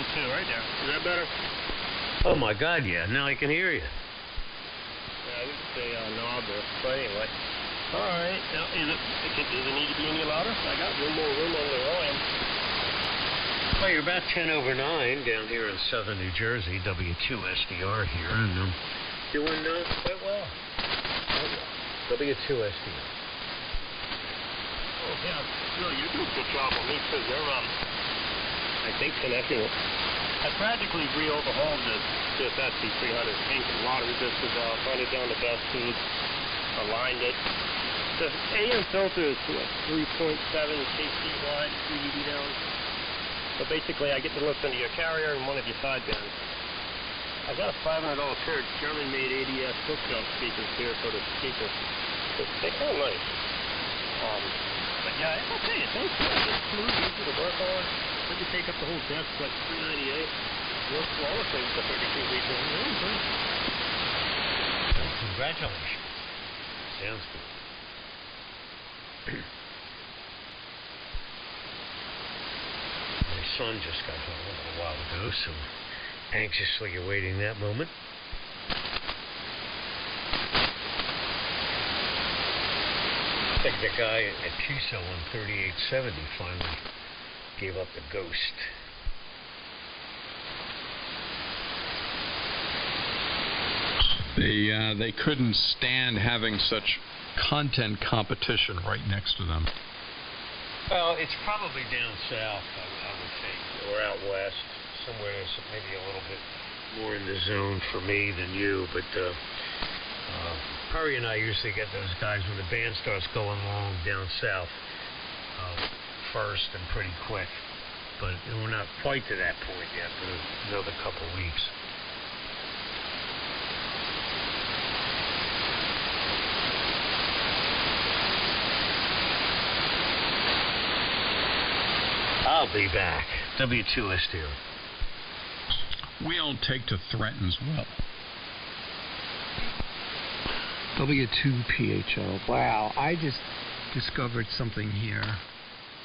right there. Is that better? Oh my God, yeah. Now I can hear you. Yeah, I didn't say knob there. But anyway. All right. Now, does it need to be any louder? I got one more room on the line. Well, you're about 10 over 9 down here in southern New Jersey, W2SDR here, and doing quite well. W2SDR. Oh, yeah, really, you do a good job on these, too. They're, I think, connecting it. I practically re-overhauled this SC300. Changed a lot of resistors out, finally down the best tubes, aligned it. The AM filter is, 3.7 kc wide, 3 dB down. So basically, I get to listen to your carrier and one of your sidebands. I've got a $500 pair of German-made ADS bookshelf speakers here for the speaker. They're kind of nice. But yeah, it's okay. It sounds good. It's smooth, easy to work on. Let you take up the whole desk, like $398. Works flawlessly with the 32 region. Congratulations. Sounds good. My son just got home a little while ago, so anxiously awaiting that moment. I think the guy at QSO on 3870 finally gave up the ghost. They couldn't stand having such content competition right next to them. Well, it's probably down south, I would think, or out west, somewhere that's maybe a little bit more in the zone for me than you. But Perry and I usually get those guys when the band starts going along down south first and pretty quick. But we're not quite to that point yet for another couple weeks. I'll be back. W2SDR. We don't take to threatens well. W2PHL. Wow, I just discovered something here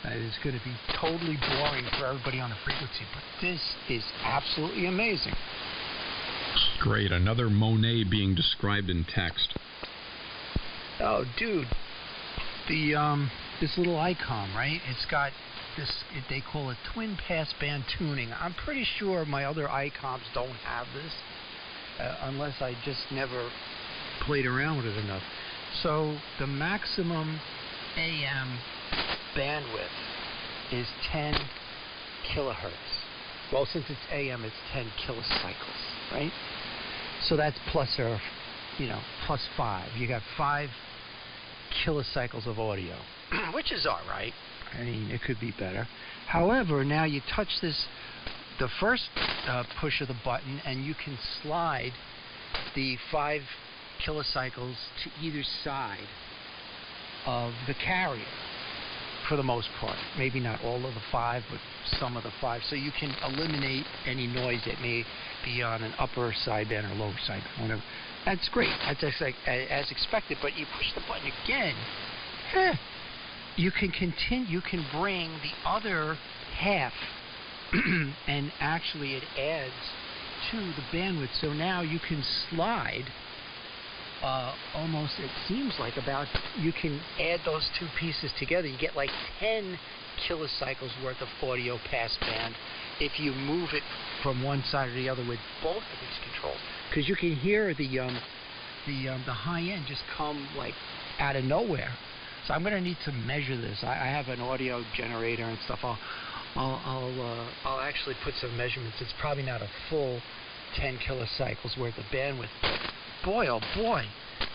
that is going to be totally boring for everybody on the frequency, but this is absolutely amazing. Great, another Monet being described in text. Oh, dude, this little icon, right? It's got this. They call it twin passband tuning. I'm pretty sure my other icons don't have this, unless I just never played around with it enough. So the maximum AM bandwidth is 10 kilohertz. Well, since it's AM, it's 10 kilocycles, right? So that's plus 5. You got 5 kilocycles of audio, which is all right. I mean, it could be better. However, now you touch the first push of the button, and you can slide the 5 kilocycles to either side of the carrier for the most part. Maybe not all of the 5, but some of the 5. So you can eliminate any noise that may be on an upper sideband or lower sideband, whatever. That's great. That's just like as expected. But you push the button again, you can continue. You can bring the other half, and actually it adds to the bandwidth. So now you can slide. Almost, it seems like you can add those two pieces together. You get like 10 kilocycles worth of audio passband if you move it from one side or the other with both of these controls, because you can hear the high end just come like out of nowhere. So I'm going to need to measure this. I have an audio generator and stuff. I'll actually put some measurements. It's probably not a full 10 kilocycles worth of bandwidth. Boy, oh boy,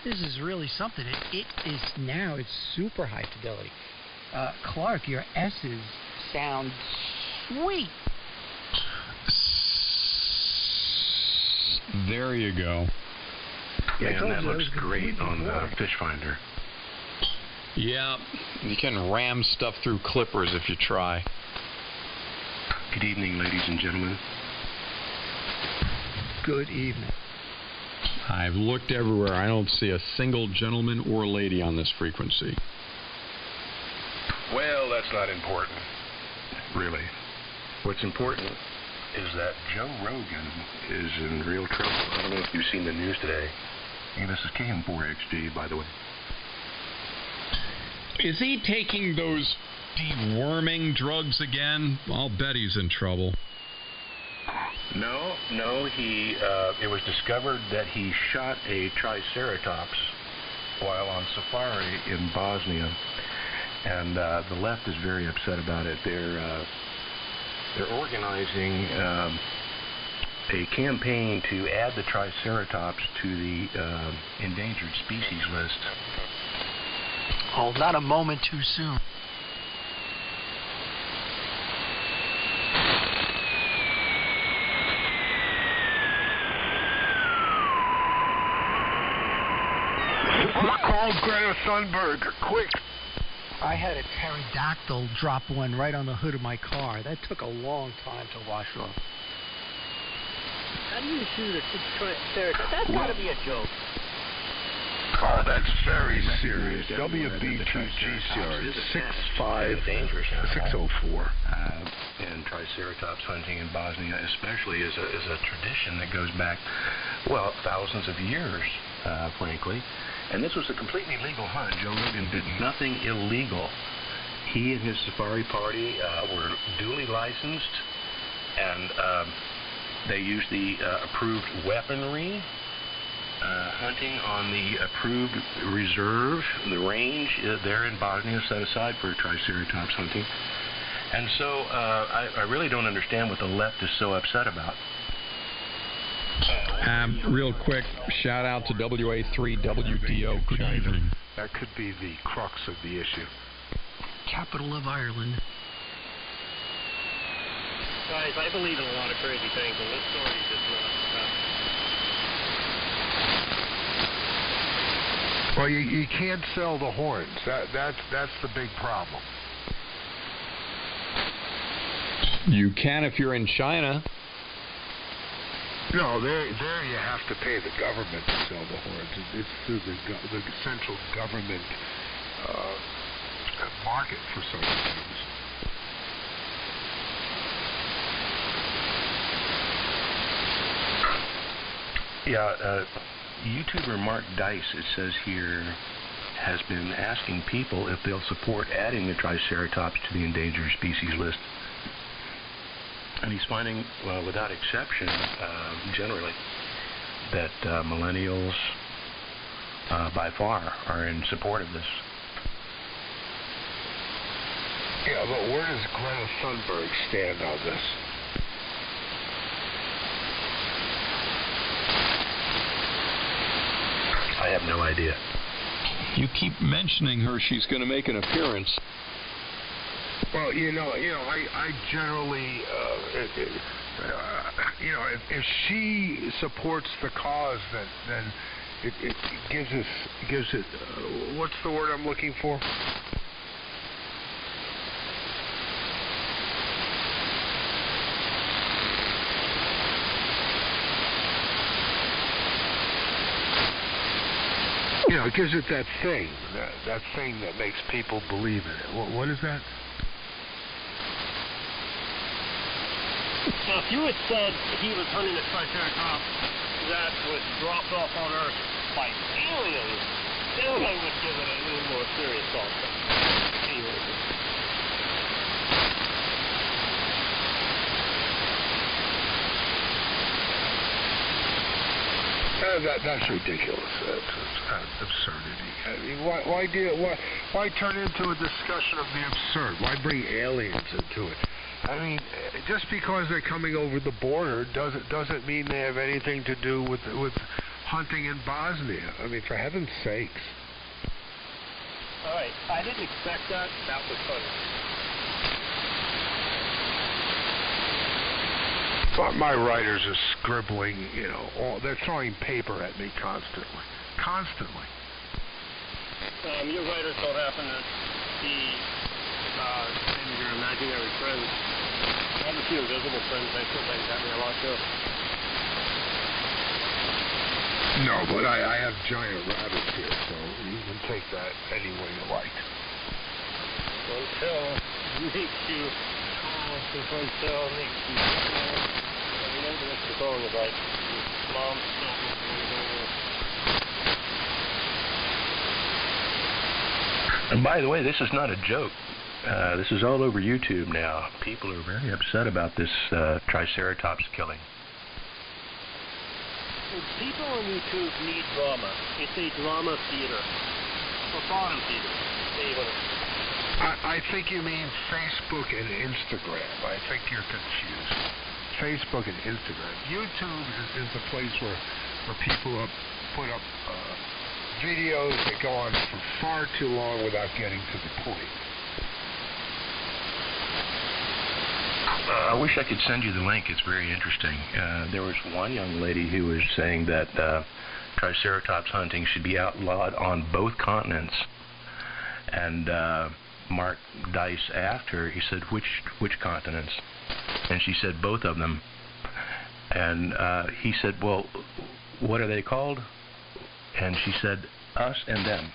this is really something. It's super high fidelity. Clark, your S's sound sweet. There you go. Yeah, and that looks great on the Fish Finder. Yeah, you can ram stuff through clippers if you try. Good evening, ladies and gentlemen. Good evening. I've looked everywhere. I don't see a single gentleman or lady on this frequency. Well, that's not important, really. What's important is that Joe Rogan is in real trouble. I don't know if you've seen the news today. Hey, this is KM4XG, by the way. Is he taking those deworming drugs again? I'll bet he's in trouble. No, it was discovered that he shot a triceratops while on safari in Bosnia, and the left is very upset about it. They're organizing a campaign to add the triceratops to the endangered species list. Oh, not a moment too soon. Call Greta Thunberg, quick! I had a pterodactyl drop one right on the hood of my car. That took a long time to wash off. How do you shoot a triceratops? That's gotta be a joke. Oh, that's very serious. WB2GCR 65604. And triceratops hunting in Bosnia, especially, is a tradition that goes back, well, thousands of years, frankly. And this was a completely legal hunt. Joe Rogan did nothing illegal. He and his safari party were duly licensed, and they used the approved weaponry. Hunting on the approved reserve, the range there in Bosnia set aside for triceratops hunting. And so I really don't understand what the left is so upset about. Real quick, shout out to WA3WDO. Good evening. That could be the crux of the issue. Capital of Ireland. Guys, I believe in a lot of crazy things, and this story is just not. Well, you can't sell the horns. That's the big problem. You can if you're in China. No, there you have to pay the government to sell the horns. It's through the central government market for such things. Yeah, YouTuber Mark Dice, it says here, has been asking people if they'll support adding the triceratops to the endangered species list. And he's finding, without exception, generally, that millennials, by far, are in support of this. Yeah, but where does Greta Thunberg stand on this? I have no idea. You keep mentioning her. She's going to make an appearance. Well, I generally, if she supports the cause, then it gives it. What's the word I'm looking for? It gives it that thing that makes people believe in it. What is that? Now, if you had said he was hunting a triceratops that was dropped off on Earth by aliens, then I would give it a little more serious thought. Anyway. That's ridiculous. That's kind of absurdity. I mean, why turn into a discussion of the absurd? Why bring aliens into it? I mean, just because they're coming over the border doesn't mean they have anything to do with hunting in Bosnia. I mean, for heaven's sakes. All right, I didn't expect that. That was funny. But my writers are scribbling, they're throwing paper at me constantly. Constantly. Your writers don't happen to be maybe your imaginary friends. I have a few invisible friends. They sometimes got me a lot too. No, but I have giant rabbits here, so you can take that any way you like. Until makes you That's the front cell next to I remember what you're talking about. Mom's stuff. And by the way, this is not a joke. This is all over YouTube now. People are very upset about this Triceratops killing. People on YouTube need drama. It's a drama theater. Or bottom theater. I think you mean Facebook and Instagram. I think you're confused. Facebook and Instagram. YouTube is the place where people put up videos that go on for far too long without getting to the point. I wish I could send you the link. It's very interesting. There was one young lady who was saying that Triceratops hunting should be outlawed on both continents. And Mark Dice asked her, he said, which continents? And she said, both of them. And he said, well, what are they called? And she said, us and them.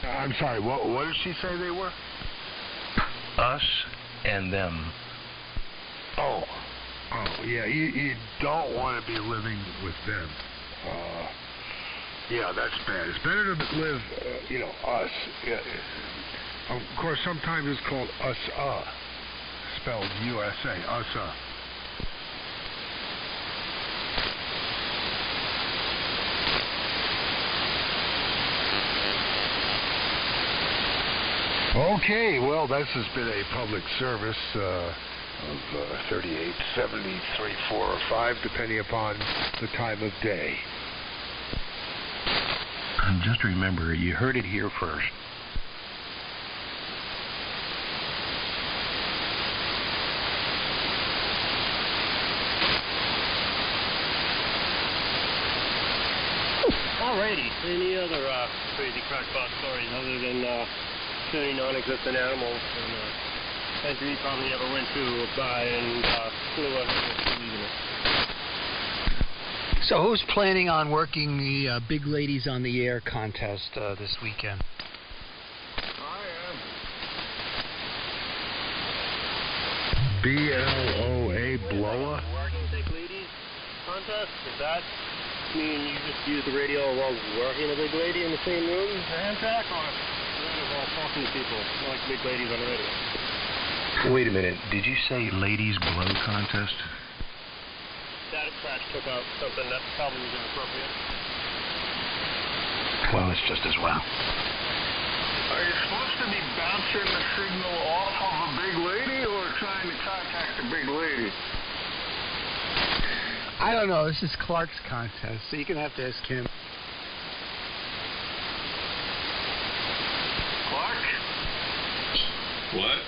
I'm sorry, what did she say they were? Us and them. Oh, yeah, you don't want to be living with them. Yeah, that's bad. It's better to live, us. Yeah. Of course, sometimes it's called us, spelled USA, us. Okay, well, this has been a public service of 38, 73, 4, or 5, depending upon the time of day. And just remember, you heard it here first. Alrighty, any other crazy crackpot stories other than shooting non-existent animals in a country you probably never went to by and flew over it? So who's planning on working the Big Ladies on the Air contest this weekend? I am. BLOA, blower? Working Big Ladies contest? Does that mean you just use the radio while working a big lady in the same room? The hand track or while talking to people like big ladies on the radio? Wait a minute. Did you say ladies blow contest? Static Crash took out something that probably was inappropriate. Well, it's just as well. Are you supposed to be bouncing the signal off of a big lady or trying to contact a big lady? I don't know. This is Clark's contest, so you're going to have to ask him. Clark? What?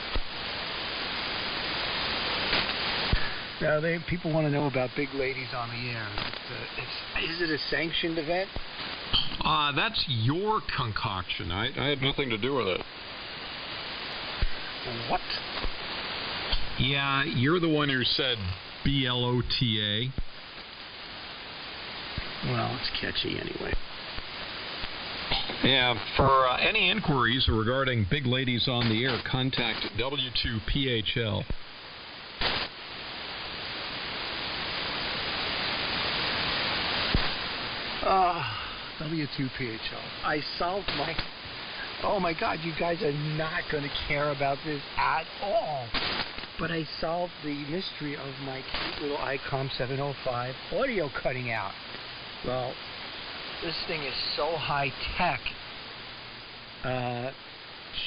No, people want to know about Big Ladies on the Air. Is it a sanctioned event? That's your concoction. I had nothing to do with it. What? Yeah, you're the one who said BLOTA. Well, it's catchy anyway. Yeah, for any inquiries regarding Big Ladies on the Air, contact W2PHL. W2PHL. I solved my... Oh my God, you guys are not going to care about this at all. But I solved the mystery of my cute little ICOM 705 audio cutting out. Well, this thing is so high tech.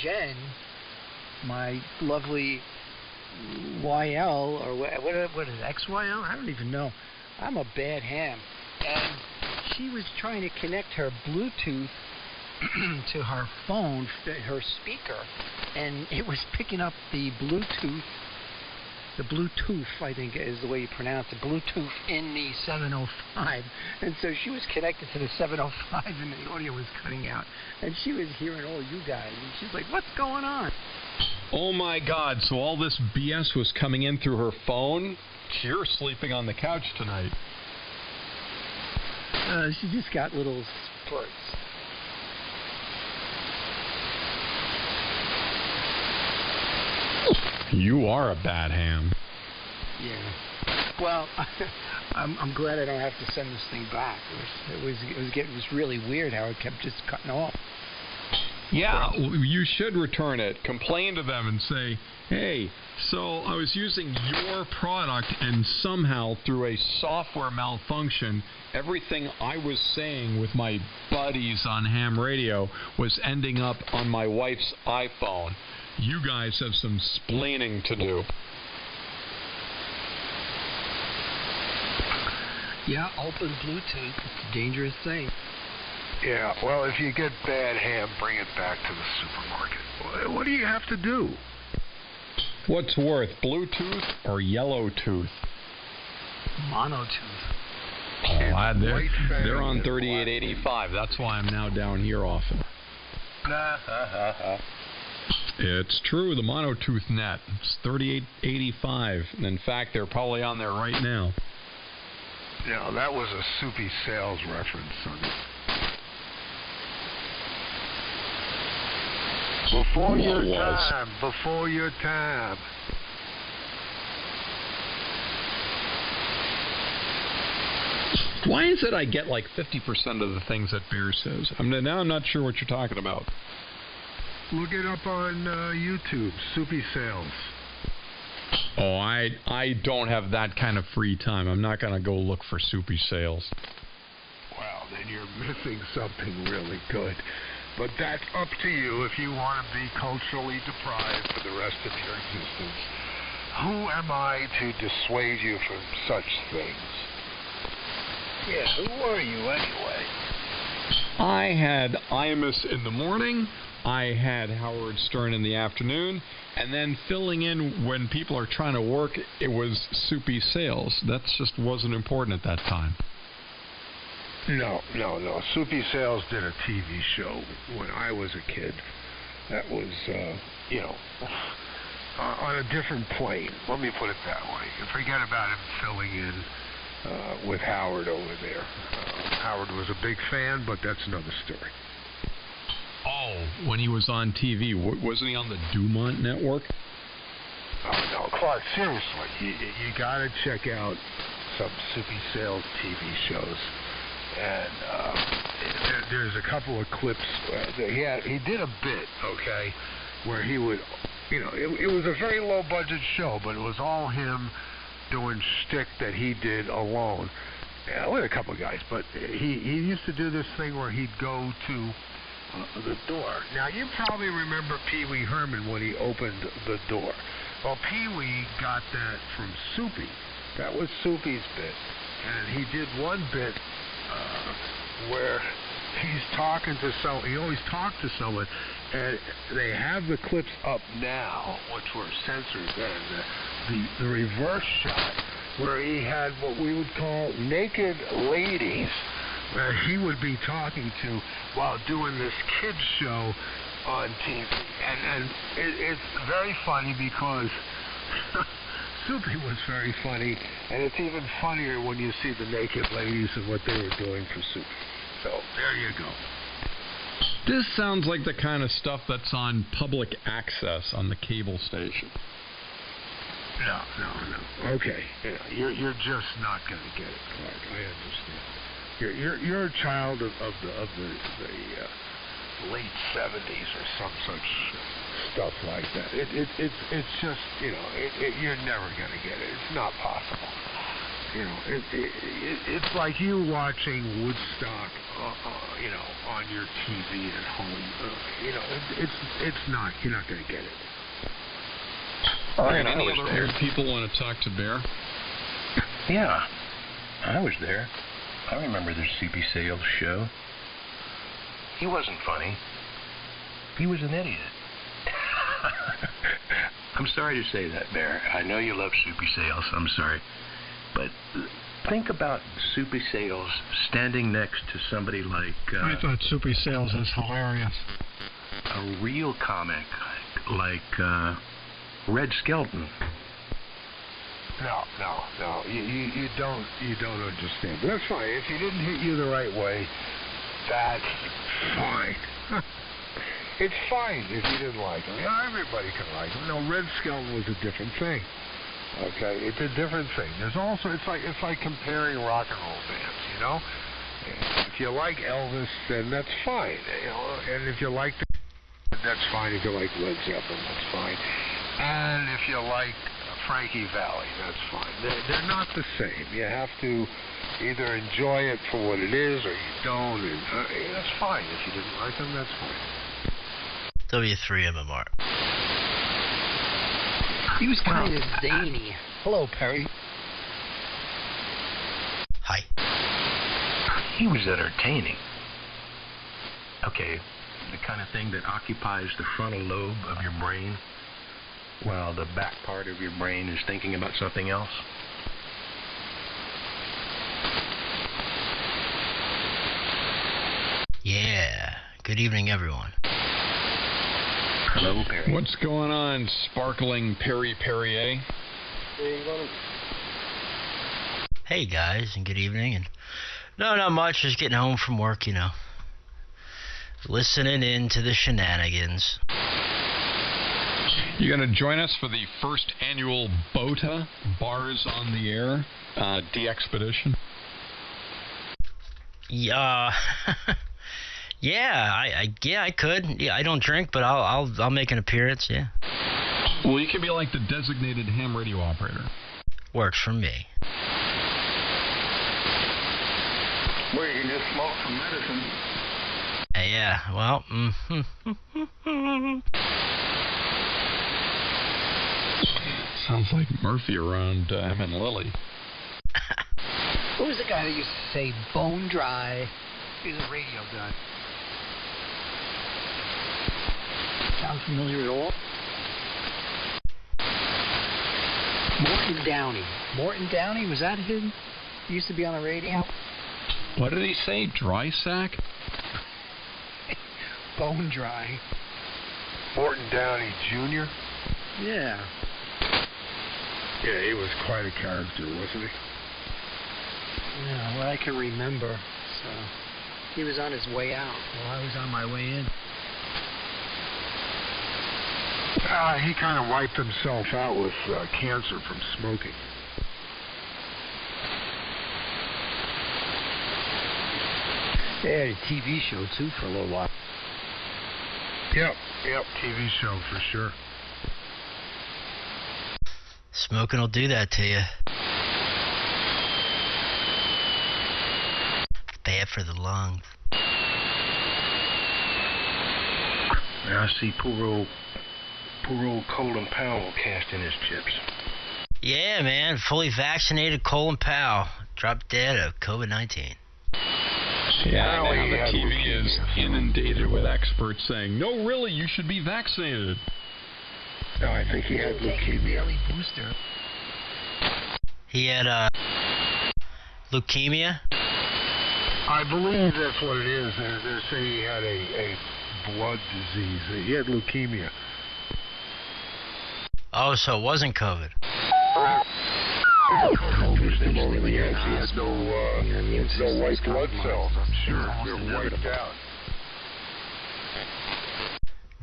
Jen, my lovely YL, or what is it, XYL? I don't even know. I'm a bad ham. And she was trying to connect her Bluetooth to her phone, her speaker, and it was picking up the Bluetooth, I think is the way you pronounce it, Bluetooth in the 705. And so she was connected to the 705 and the audio was cutting out. And she was hearing all you guys. And she's like, what's going on? Oh my God, so all this BS was coming in through her phone? You're sleeping on the couch tonight. She just got little spurts. You are a bad ham. Yeah. Well, I'm glad I don't have to send this thing back. It was really weird how it kept just cutting off. Yeah, you should return it. Complain to them and say, hey, so I was using your product and somehow through a software malfunction, everything I was saying with my buddies on ham radio was ending up on my wife's iPhone. You guys have some splaining to do. Yeah, open Bluetooth. It's a dangerous thing. Yeah, well, if you get bad ham, bring it back to the supermarket. What do you have to do? What's worth, Bluetooth or yellow tooth? Monotooth. Oh, they're on 3885. That's why I'm now down here often. It's true, the monotooth net. It's 3885. In fact, they're probably on there right now. Yeah, that was a Soupy Sales reference, Sonny. Before your time. Before your time. Why is it I get like 50% of the things that Bear says? Now I'm not sure what you're talking about. Look it up on YouTube, Soupy Sales. Oh, I don't have that kind of free time. I'm not going to go look for Soupy Sales. Well, then you're missing something really good. But that's up to you if you want to be culturally deprived for the rest of your existence. Who am I to dissuade you from such things? Yeah, who are you anyway? I had Imus in the morning, I had Howard Stern in the afternoon, and then filling in when people are trying to work, it was Soupy Sales. That just wasn't important at that time. No. Soupy Sales did a TV show when I was a kid. That was, on a different plane. Let me put it that way. Forget about him filling in with Howard over there. Howard was a big fan, but that's another story. Oh, when he was on TV, wasn't he on the Dumont Network? Oh, no, Clark, seriously, you got to check out some Soupy Sales TV shows. And there's a couple of clips. He did a bit, okay, where he would, it was a very low-budget show, but it was all him doing shtick that he did alone. With a couple of guys, but he used to do this thing where he'd go to the door. Now, you probably remember Pee Wee Herman when he opened the door. Well, Pee Wee got that from Soupy. That was Soupy's bit. And he did one bit where he's talking to someone. He always talked to someone, and they have the clips up now, which were censored then. The reverse shot, where he had what we would call naked ladies that he would be talking to while doing this kids show on TV. And it's very funny because Soupy was very funny, and it's even funnier when you see the naked ladies and what they were doing for Soupy. So, there you go. This sounds like the kind of stuff that's on public access on the cable station. No. Okay, you're just not going to get it, Clark. I understand. You're a child of the late 70s or some such stuff like that. It's just you're never going to get it. It's not possible. It's like you watching Woodstock, on your TV at home. It's not. You're not going to get it. All right, any other old people want to talk to Bear? Yeah, I was there. I remember the Soupy Sales show. He wasn't funny. He was an idiot. I'm sorry to say that, Bear. I know you love Soupy Sales. I'm sorry. But think about Soupy Sales standing next to somebody like... I thought Soupy Sales was hilarious. A real comic like Red Skelton. No. You don't understand. But that's fine. If he didn't hit you the right way, that's fine. It's fine if you didn't like him. Yeah, everybody can like him. No, Red Skelton was a different thing. Okay, it's a different thing. There's also it's like comparing rock and roll bands, you know. If you like Elvis, then that's fine, you know. And if you like that's fine. If you like Led Zeppelin, that's fine. And if you like Frankie Valli, that's fine. They're not the same. You have to either enjoy it for what it is or you don't. And, that's fine. If you didn't like them, that's fine. W3MMR. He was kind of zany. Hello, Perry. Hi. He was entertaining. Okay, the kind of thing that occupies the frontal lobe of your brain while the back part of your brain is thinking about something else. Yeah. Good evening, everyone. Hello, Perry. What's going on, sparkling Perry Perrier? Hey, guys, and good evening. And no, not much. Just getting home from work, you know. Listening in to the Shenanigans. You going to join us for the first annual BOTA, Bars on the Air, de-expedition? Yeah. Yeah, I could. Yeah, I don't drink, but I'll make an appearance. Yeah. Well, you could be like the designated ham radio operator. Works for me. Well, you can just smoke some medicine. Yeah. Well. Sounds like Murphy around him and Lily. Who was the guy that used to say bone dry? He's a radio guy. Sound familiar at all? Morton Downey. Morton Downey, was that him? He used to be on the radio. What did he say? Dry sack? Bone dry. Morton Downey Jr.? Yeah. Yeah, he was quite a character, wasn't he? Yeah, what I can remember. So he was on his way out while I was on my way in. He kind of wiped himself out with cancer from smoking. They had a TV show, too, for a little while. Yep, TV show for sure. Smoking will do that to you. It's bad for the lungs. Now I see poor old Colin Powell casting his chips. Yeah, man. Fully vaccinated Colin Powell dropped dead of COVID-19. Yeah, now the TV is inundated with experts saying, no, really, you should be vaccinated. No, I think he had leukemia. Booster. He had leukemia? I believe that's what it is. They're saying he had a blood disease. He had leukemia. Oh, so it wasn't COVID. He had no white blood cells, I'm sure. They're wiped out.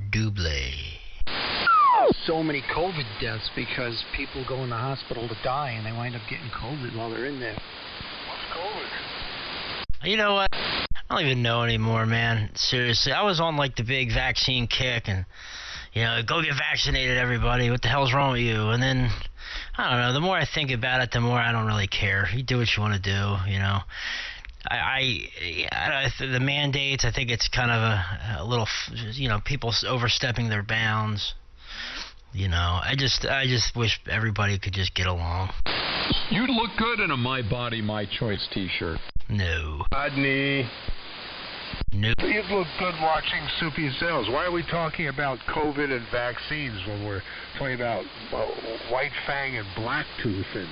Double. So many COVID deaths because people go in the hospital to die and they wind up getting COVID while they're in there. What's COVID? You know what? I don't even know anymore, man. Seriously, I was on like the big vaccine kick and, you know, go get vaccinated, everybody. What the hell's wrong with you? And then, I don't know, the more I think about it, the more I don't really care. You do what you want to do, you know. The mandates, I think it's kind of a little, you know, people overstepping their bounds. You know, I just wish everybody could just get along. You'd look good in a My Body, My Choice t-shirt. No. Rodney. Nope. You'd look good watching Soupy Sales. Why are we talking about COVID and vaccines when we're talking about White Fang and Blacktooth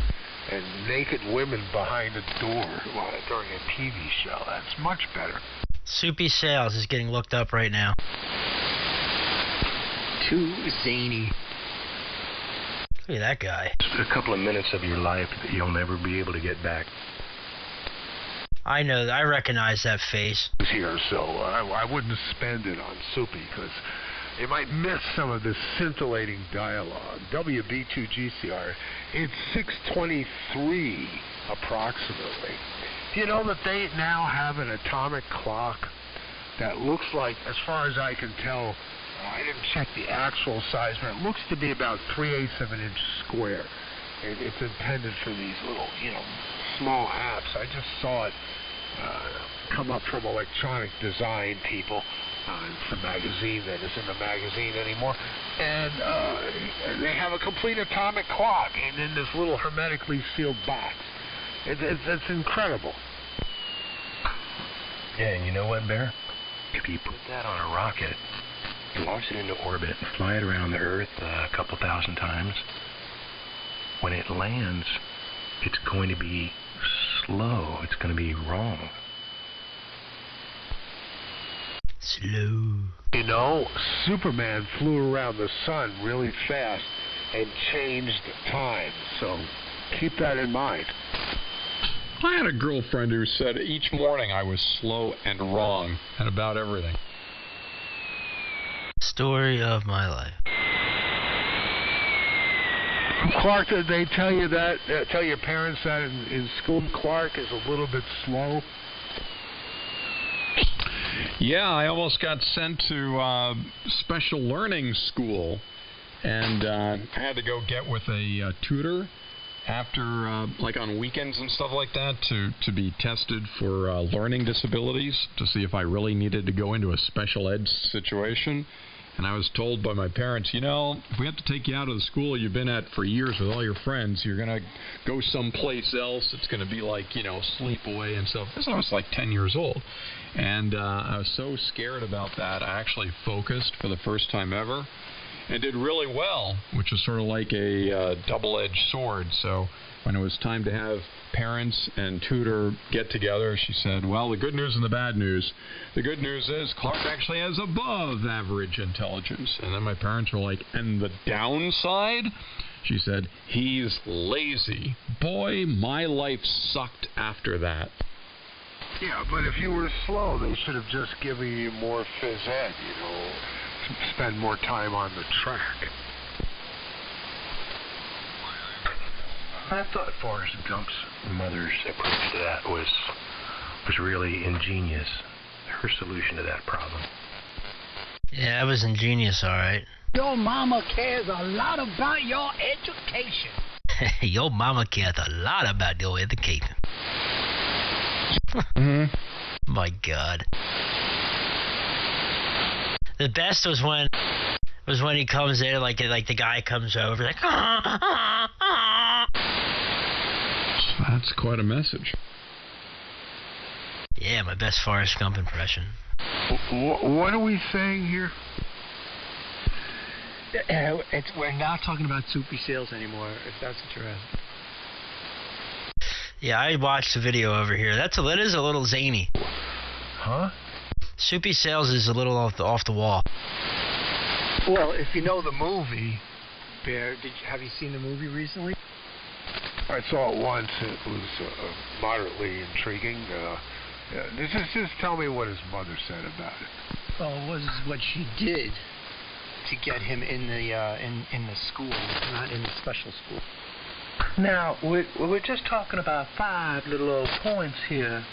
and naked women behind a door during a TV show? That's much better. Soupy Sales is getting looked up right now. Too zany. Look at that guy. A couple of minutes of your life that you'll never be able to get back. I know. I recognize that face. Here, so I wouldn't spend it on Soupy because you might miss some of this scintillating dialogue. WB2GCR, it's 6:23 approximately. Do you know that they now have an atomic clock that looks like, as far as I can tell, I didn't check the actual size, but it looks to be about 3/8 of an inch square. It's intended for these little, small apps. I just saw it come up from electronic design people. It's a magazine that isn't a magazine anymore. And they have a complete atomic clock and in this little hermetically sealed box. It's incredible. Yeah, and you know what, Bear? If you put that on a rocket, launch it into orbit, fly it around the Earth a couple thousand times, when it lands, it's going to be slow. It's going to be wrong. Slow. Superman flew around the sun really fast and changed time. So keep that in mind. I had a girlfriend who said each morning I was slow and wrong at about everything. Story of my life. Clark, did they tell you that? Tell your parents that in school Clark is a little bit slow? Yeah, I almost got sent to special learning school, and I had to go get with a tutor after, like on weekends and stuff like that, to be tested for learning disabilities, to see if I really needed to go into a special ed situation. And I was told by my parents, if we have to take you out of the school you've been at for years with all your friends, you're going to go someplace else. It's going to be like, sleepaway and stuff. Because I was like 10 years old. And I was so scared about that, I actually focused for the first time ever and did really well, which is sort of like a double-edged sword. So when it was time to have parents and tutor get together, she said, well, the good news and the bad news. The good news is Clark actually has above average intelligence. And then my parents were like, and the downside? She said, he's lazy. Boy, my life sucked after that. Yeah, but if you were slow, they should have just given you more phys ed, spend more time on the track. I thought Forrest Gump's mother's approach to that was really ingenious. Her solution to that problem. Yeah, it was ingenious, all right. Your mama cares a lot about your education. Your mama cares a lot about your education. My God. The best was when he comes in, like the guy comes over, like. That's quite a message. Yeah, my best Forrest Gump impression. What are we saying here? We're not talking about Soupy Sales anymore, if that's what you're asking. Yeah, I watched the video over here. That is a little zany. Huh? Soupy Sales is a little off the wall. Well, if you know the movie, Bear, have you seen the movie recently? I saw it once. It was moderately intriguing. Just tell me what his mother said about it. Well, it was what she did to get him in the school, not in the special school. Now, we're just talking about 5 little old points here.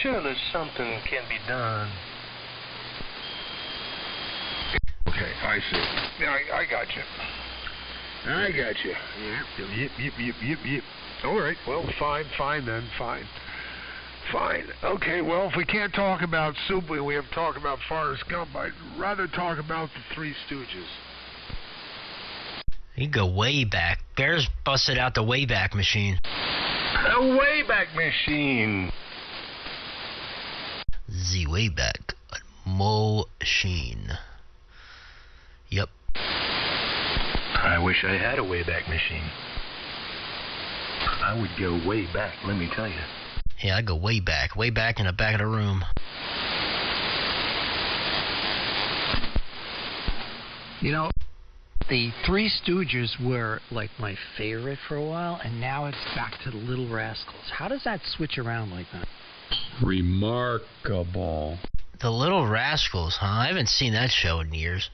Surely something can be done. Okay, I see. I got you. I got you. Yep. All right. Well, fine then. Fine. Okay, well, if we can't talk about Soupy, we have to talk about Forrest Gump. I'd rather talk about the Three Stooges. You go way back. Bears busted out the Wayback Machine. A Wayback Machine. The Wayback Machine. Yep. I wish I had a Wayback Machine. I would go way back, let me tell you. Yeah, I go way back in the back of the room. The Three Stooges were like my favorite for a while, and now it's back to the Little Rascals. How does that switch around like that? Remarkable. The Little Rascals, huh? I haven't seen that show in years.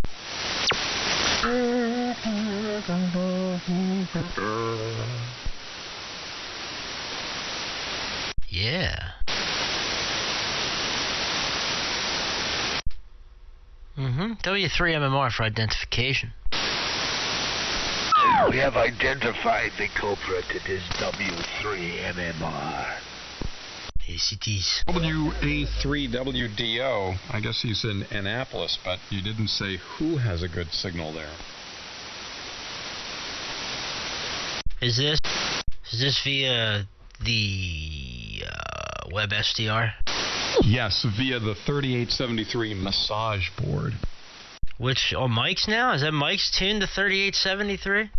Yeah. W3MMR for identification. We have identified the culprit. It is W3MMR. Yes, it is. WA3WDO. I guess he's in Annapolis, but you didn't say who has a good signal there. Is this via the web SDR? Yes, via the 3873 massage board. Which, on Mike's now? Is that Mike's tuned to 3873?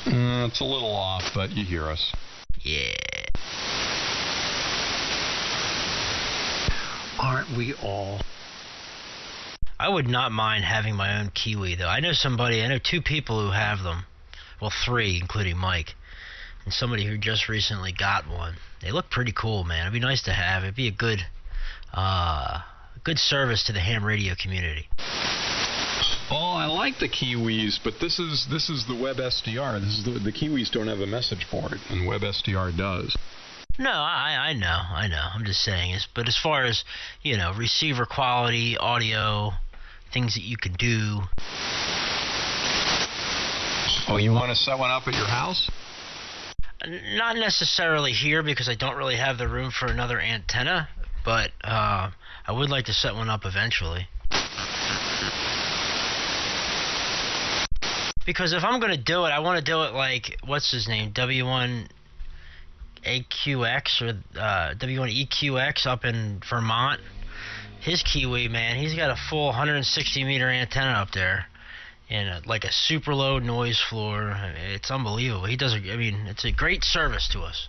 It's a little off, but you hear us. Yeah. Aren't we all? I would not mind having my own Kiwi, though. I know two people who have them. Well, 3, including Mike. And somebody who just recently got one. They look pretty cool, man. It'd be nice to have. It'd be a good service to the ham radio community. Oh, I like the Kiwis, but this is the web SDR. The Kiwis don't have a message board, and web SDR does. No, I know. I'm just saying. But as far as, receiver quality, audio, things that you can do. Oh, you want to set one up at your house? Not necessarily here, because I don't really have the room for another antenna, but I would like to set one up eventually. Because if I'm going to do it, I want to do it like, what's his name, W1AQX or W1EQX up in Vermont. His Kiwi, man, he's got a full 160 meter antenna up there. And like a super low noise floor. It's unbelievable. It's a great service to us.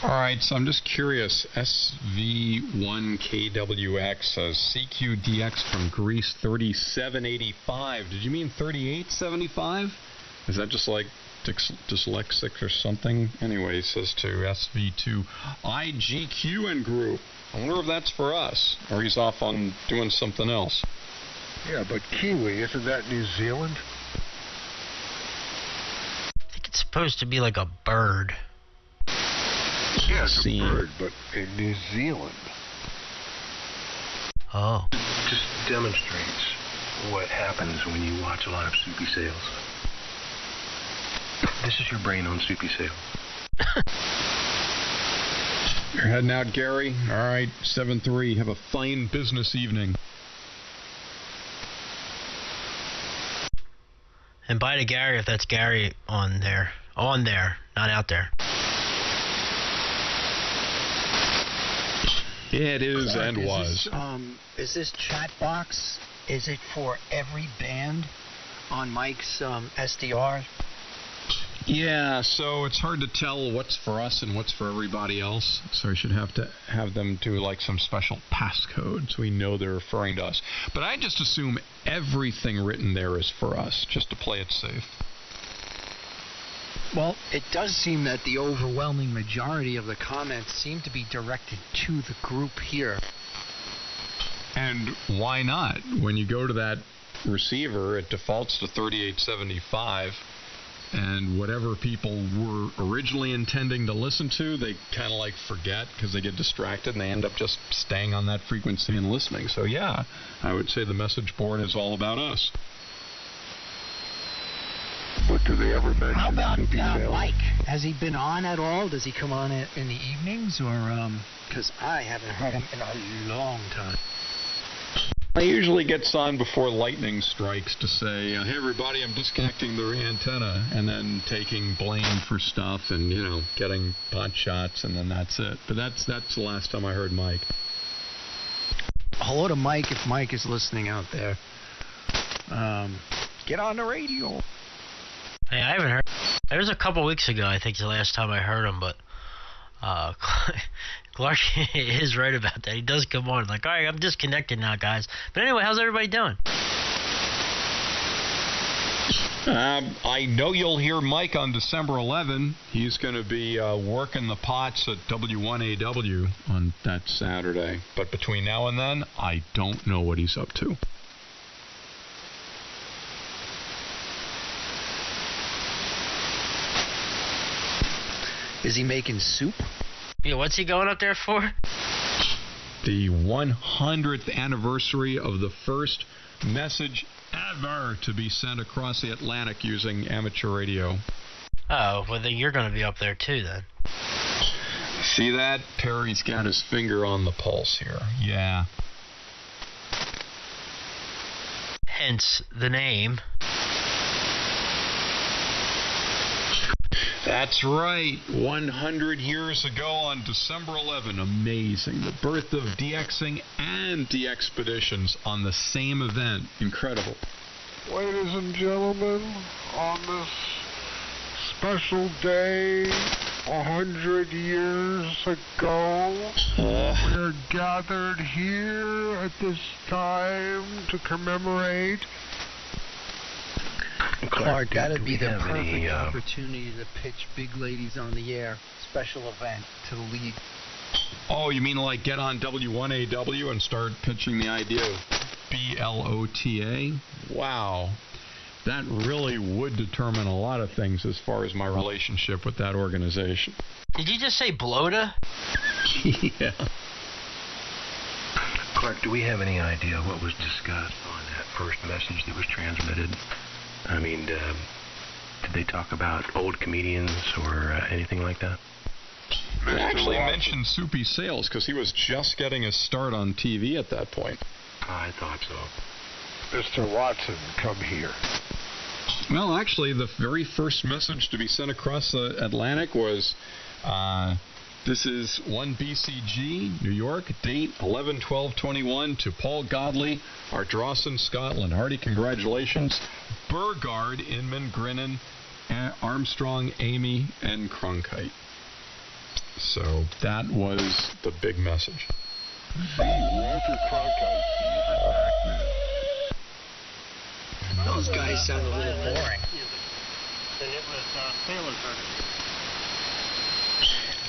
All right, so I'm just curious. SV1KWX says CQDX from Greece 3785. Did you mean 3875? Is that just like dyslexic or something? Anyway, it says to SV2 IGQN group. I wonder if that's for us, or he's off on doing something else. Yeah, but Kiwi, isn't that New Zealand? I think it's supposed to be like a bird. Yeah, it's a bird, but in New Zealand. Oh. Just demonstrates what happens when you watch a lot of soupy sales. This is your brain on soupy sales. You're heading out, Gary? All right, 7-3. Have a fine business evening. And bye to Gary if that's Gary on there. On there, not out there. It is and was. Is this chat box, is it for every band on Mike's SDR? Yeah, so it's hard to tell what's for us and what's for everybody else. So I should have to have them do like some special passcode so we know they're referring to us. But I just assume everything written there is for us, just to play it safe. Well, it does seem that the overwhelming majority of the comments seem to be directed to the group here. And why not? When you go to that receiver, it defaults to 3875. And whatever people were originally intending to listen to, they kind of like forget because they get distracted and they end up just staying on that frequency and listening. So yeah, I would say the message board is all about us. But do they ever mention How about soupy sales? Mike? Has he been on at all? Does he come on in the evenings? Or, because I haven't heard him in a long time. He usually gets on before lightning strikes to say, hey everybody, I'm disconnecting the antenna, and then taking blame for stuff and, getting pot shots, and then that's it. But that's the last time I heard Mike. Hello to Mike if Mike is listening out there. Get on the radio. Hey, I haven't heard. It was a couple weeks ago, I think, the last time I heard him, but Clark is right about that. He does come on like, all right, I'm disconnected now, guys. But anyway, how's everybody doing? I know you'll hear Mike on December 11. He's going to be working the pots at W1AW on that Saturday. But between now and then, I don't know what he's up to. Is he making soup? Yeah, what's he going up there for? The 100th anniversary of the first message ever to be sent across the Atlantic using amateur radio. Oh, well, then you're going to be up there too, then. See that? Perry's got his finger on the pulse here. Yeah. Hence the name. That's right. 100 years ago on December 11. Amazing. The birth of DXing and DXpeditions on the same event. Incredible. Ladies and gentlemen, on this special day, 100 years ago, we're gathered here at this time to commemorate. Clark, that'd be the perfect any, opportunity to pitch Big Ladies on the Air special event to the league. Oh, you mean like get on W1AW and start pitching the idea of BLOTA? Wow. That really would determine a lot of things as far as my relationship with that organization. Did you just say Blota? Yeah. Clark, do we have any idea what was discussed on that first message that was transmitted? I mean, did they talk about old comedians or anything like that? They actually mentioned Soupy Sales because he was just getting his start on TV at that point. I thought so. Mr. Watson, come here. Well, actually, the very first message to be sent across the Atlantic was, this is 1BCG, New York, date 11/12/21 to Paul Godley, Ardrossan, Scotland. Hearty congratulations. Burgard, Inman, Grinnan, Armstrong, Amy, and Cronkite. So that was the big message. Walter Cronkite. Those guys sound a little boring. And it was Sailor Tournament.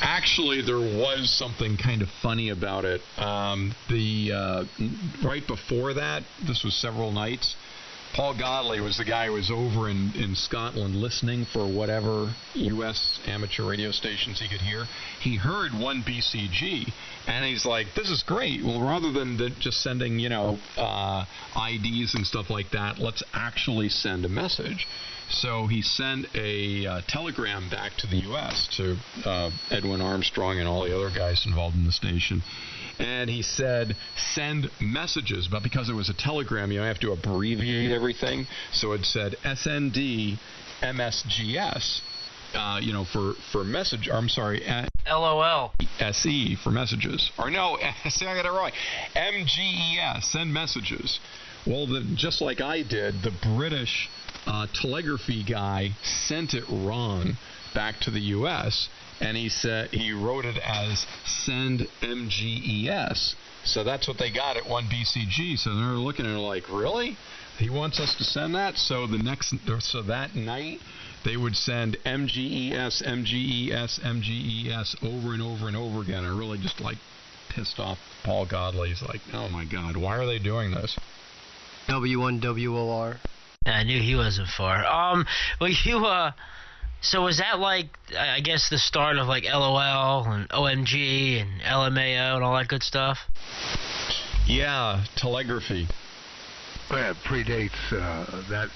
Actually, there was something kind of funny about it. Right before that, this was several nights, Paul Godley was the guy who was over in Scotland listening for whatever U.S. amateur radio stations he could hear. He heard 1BCG, and he's like, this is great. Well, rather than just sending, IDs and stuff like that, let's actually send a message. So he sent a telegram back to the U.S. to Edwin Armstrong and all the other guys involved in the station. And he said, send messages. But because it was a telegram, you have to abbreviate everything. So it said SND MSGS, for message. I'm sorry. LOL. SE for messages. Or no, see, I got it wrong. MGES, send messages. Well, just like I did, the British telegraphy guy sent it wrong back to the U.S., and he said he wrote it as send MGES. So that's what they got at 1BCG. So they're looking at it like, really? He wants us to send that? So that night they would send MGES, MGES, MGES over and over and over again. I really just pissed off Paul Godley. He's like, oh my God, why are they doing this? W1WOR. I knew he wasn't far. So was that I guess the start of LOL and OMG and LMAO and all that good stuff? Yeah, telegraphy. Well, it predates that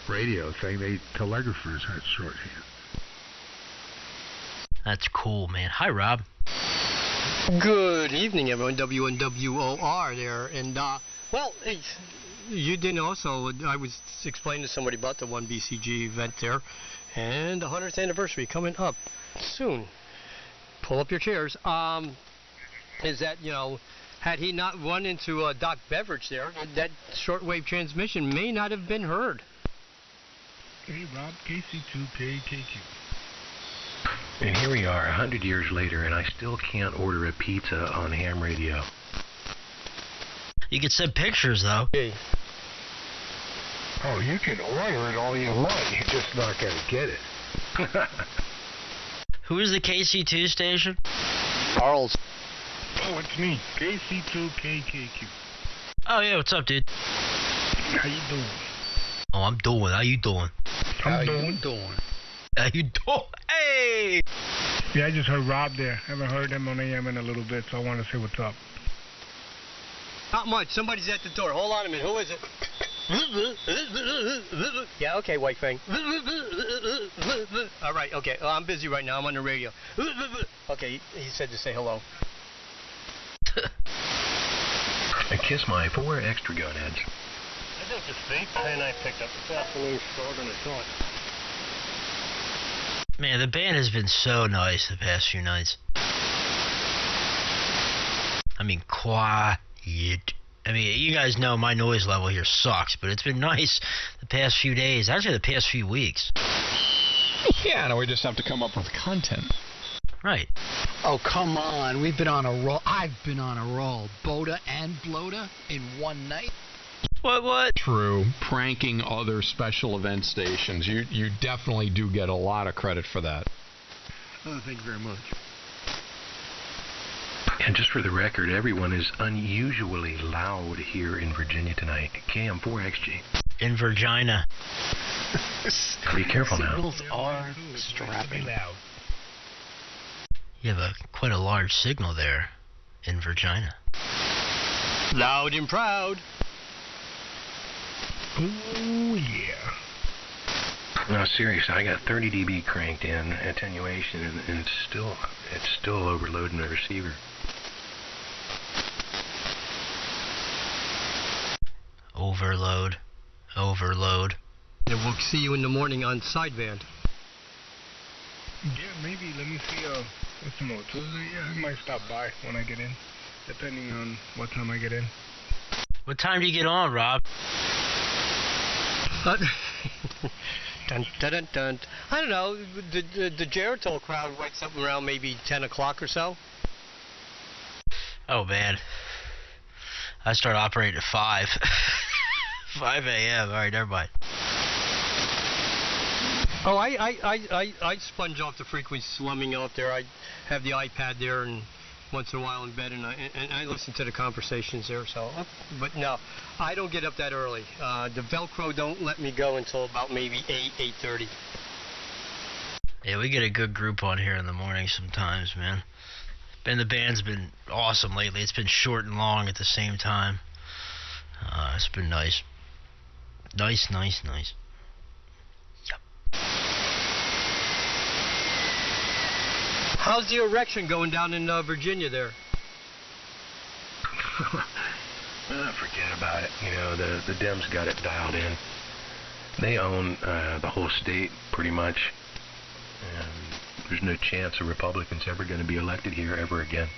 radio thing. Telegraphers had shorthand. That's cool, man. Hi, Rob. Good evening, everyone. W1WOR there. And, you didn't also, I was explaining to somebody about the 1BCG event there, and the 100th anniversary coming up soon. Pull up your chairs. Is that, had he not run into Doc Beveridge there, that shortwave transmission may not have been heard. Hey, Rob, KC2KKQ. And here we are, 100 years later, and I still can't order a pizza on ham radio. You could send pictures, though. Hey. Oh, you can order it all you want. You're just not going to get it. Who is the KC2 station? Charles. Oh, it's me. KC2KKQ. Oh, yeah, what's up, dude? How you doing? Oh, I'm doing. How you doing? How you doing? How you doing? Hey! Yeah, I just heard Rob there. Haven't heard him on AM in a little bit, so I want to see what's up. Not much. Somebody's at the door. Hold on a minute. Who is it? Yeah, okay, white thing. All right, okay. I'm busy right now. I'm on the radio. Okay, he said to say hello. And kiss my 4 extra gun heads. I think the steak pan I picked up this afternoon shorter than I thought. Man, the band has been so nice the past few nights. I mean, quiet. I mean, you guys know my noise level here sucks, but it's been nice the past few days. Actually, the past few weeks. Yeah, no, we just have to come up with content. Right. Oh, come on. We've been on a roll. I've been on a roll. Boda and Bloda in one night. What? True. Pranking other special event stations. You definitely do get a lot of credit for that. Oh, thank you very much. And just for the record, everyone is unusually loud here in Virginia tonight. KM4XG. In Virginia. Be careful now. Signals are strapping. You have quite a large signal there in Virginia. Loud and proud. Oh, yeah. No, seriously, I got 30 dB cranked in attenuation, and it's still overloading the receiver. Overload. And we'll see you in the morning on Sideband. Yeah, maybe. Let me see. What's tomorrow? Tuesday? Yeah, I might stop by when I get in, depending on what time I get in. What time do you get on, Rob? Dun, dun, dun, dun. I don't know. The Geritol crowd wakes up around maybe 10 o'clock or so. Oh, man. I start operating at 5. 5 a.m. All right, never mind. Oh, I sponge off the frequency slumming out there. I have the iPad there, and once in a while in bed, and I listen to the conversations there. So, but no, I don't get up that early. The Velcro don't let me go until about maybe 8:30. Yeah, we get a good group on here in the morning sometimes, man. And the band's been awesome lately. It's been short and long at the same time. It's been nice. Nice. Yep. How's the erection going down in Virginia there? Forget about it. You know, the Dems got it dialed in. They own the whole state, pretty much. And there's no chance a Republican's ever going to be elected here ever again.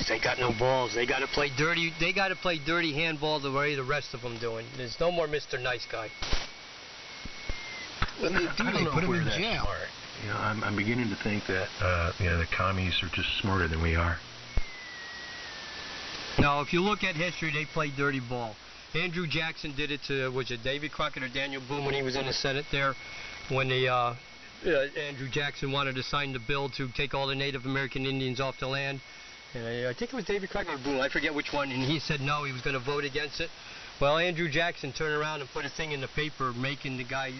They got no balls. They got to play dirty. They got to play dirty handball the way the rest of them doing. There's no more Mr. Nice Guy. When they do, they put him in jail. Smart. You know, I'm beginning to think that the commies are just smarter than we are. No, if you look at history, they play dirty ball. Andrew Jackson did it to, was it David Crockett or Daniel Boone when he was in the Senate there, when Andrew Jackson wanted to sign the bill to take all the Native American Indians off the land. And I think it was David Crockett or Boone, I forget which one, and he said no, he was going to vote against it. Well, Andrew Jackson turned around and put a thing in the paper making the guy,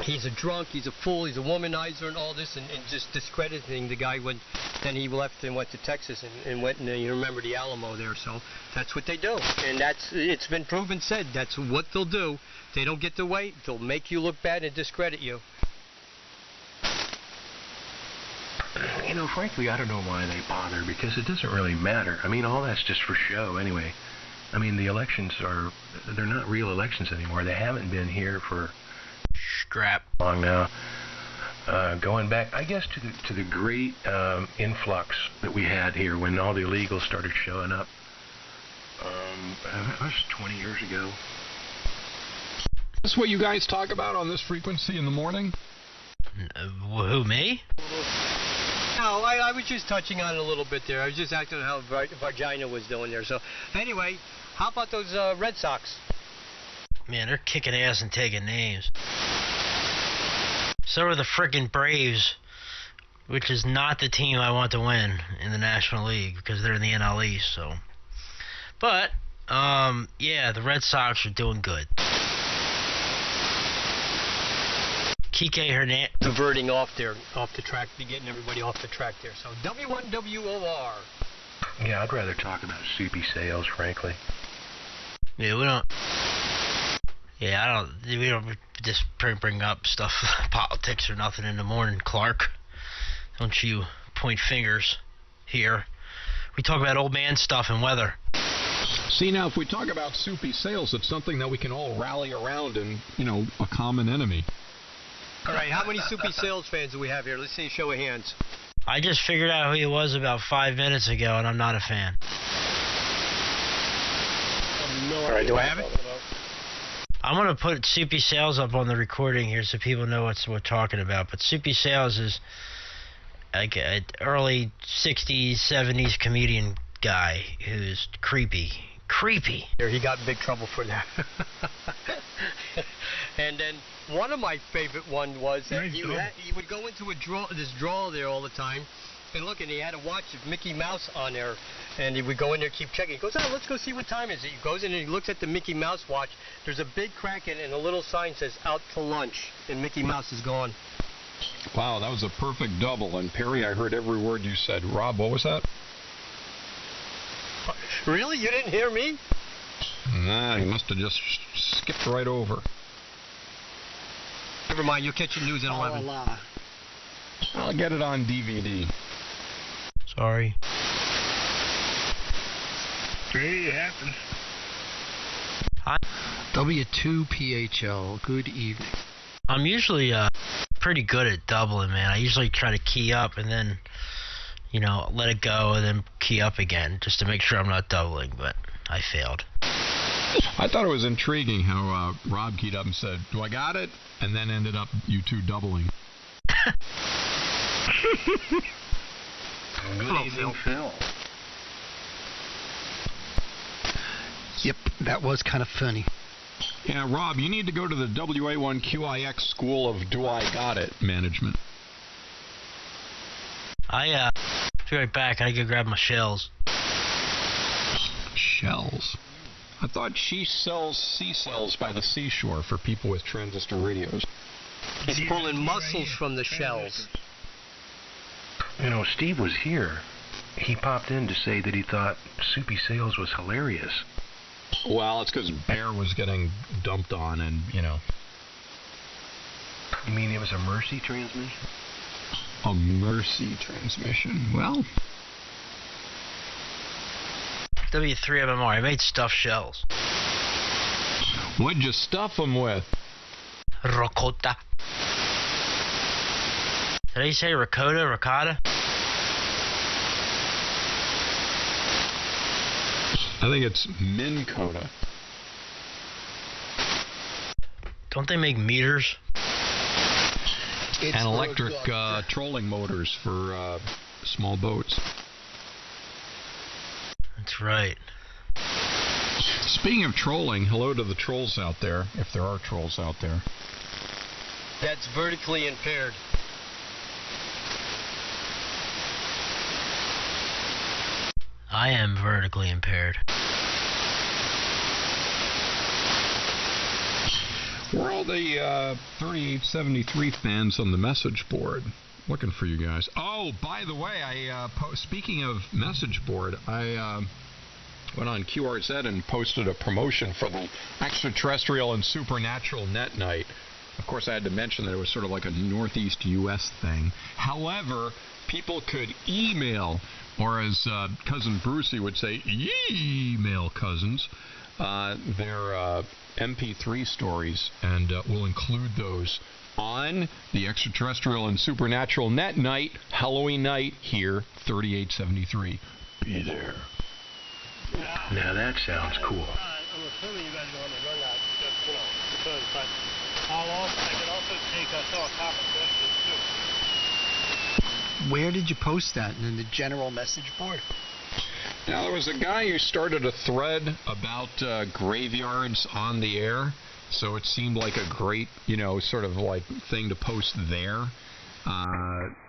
he's a drunk, he's a fool, he's a womanizer and all this, and just discrediting the guy when then he left and went to Texas and went and you remember the Alamo there. So that's what they do. And it's been proven said that's what they'll do. They don't get their way, they'll make you look bad and discredit you. You know, frankly, I don't know why they bother, because it doesn't really matter. I mean, all that's just for show anyway. I mean, the elections they're not real elections anymore. They haven't been here for Strap. long now. Going back, I guess, to the great influx that we had here when all the illegals started showing up. That was 20 years ago. Is this what you guys talk about on this frequency in the morning? Who, me? No, I was just touching on it a little bit there. I was just acting on how Virginia was doing there. So, anyway, how about those Red Sox? Man, they're kicking ass and taking names. So are the frickin' Braves, which is not the team I want to win in the National League because they're in the NL East. So, but yeah, the Red Sox are doing good. Kike Hernandez Diverting off the track, getting everybody off the track there. So W1WOR. Yeah, I'd rather talk about soupy sales, frankly. Yeah, we don't. Yeah, I don't. We don't just bring up stuff, politics or nothing in the morning, Clark. Don't you point fingers here. We talk about old man stuff and weather. See, now, if we talk about soupy sales, it's something that we can all rally around and, you know, a common enemy. All right, how many Soupy Sales fans do we have here? Let's see a show of hands. I just figured out who he was about 5 minutes ago, and I'm not a fan. All right, do I have it? I'm going to put Soupy Sales up on the recording here so people know what we're talking about. But Soupy Sales is like an early 60s, 70s comedian guy who's creepy. Creepy. He got in big trouble for that. And then one of my favorite ones was that he would go into this drawer there all the time, and look, and he had a watch of Mickey Mouse on there, and he would go in there, keep checking. He goes, oh, let's go see what time is it. He goes in and he looks at the Mickey Mouse watch. There's a big crack in it, and a little sign says out to lunch, and Mickey Mouse is gone. Wow, that was a perfect double. And Perry, I heard every word you said. Rob, what was that? Really? You didn't hear me? Nah, he must have just skipped right over. Never mind, you'll catch the news at 11. I'll get it on DVD. Sorry. It happens. W2PHL, good evening. I'm usually pretty good at doubling, man. I usually try to key up and then, you know, let it go and then key up again just to make sure I'm not doubling, but I failed. I thought it was intriguing how Rob keyed up and said, do I got it? And then ended up you two doubling. Good evening, Phil. Yep, that was kind of funny. Yeah, Rob, you need to go to the WA1QIX School of Do I Got It Management. I'll be right back. I gotta go grab my shells. Shells? I thought she sells sea cells by the seashore for people with transistor radios. He's pulling mussels from the shells. You know, Steve was here. He popped in to say that he thought Soupy Sales was hilarious. Well, it's because Bear was getting dumped on and, you know. You mean it was a Mercy transmission? A Mercy transmission. Well, W3MMR. I made stuffed shells. what'd you stuff them with? Ricotta. Did I say ricotta? Ricotta? I think it's Minn Kota. Don't they make meters? It's And electric trolling motors for small boats. That's right. Speaking of trolling, hello to the trolls out there, if there are trolls out there. That's vertically impaired. I am vertically impaired. We're all the 3873 fans on the message board. Looking for you guys. Oh, by the way, speaking of message board, I went on QRZ and posted a promotion for the extraterrestrial and supernatural net night. Of course, I had to mention that it was sort of like a Northeast U.S. thing. However, people could email, or as Cousin Brucey would say, email cousins, their MP3 stories, and we'll include those on the extraterrestrial and supernatural net night, Halloween night, here, 3873. Be there. Now that sounds cool. I'm assuming you guys are going to run that, just, you know, because, but I can also take a philosophical questions too. Where did you post that? In the general message board? Now, there was a guy who started a thread about graveyards on the air, so it seemed like a great, sort of like thing to post there.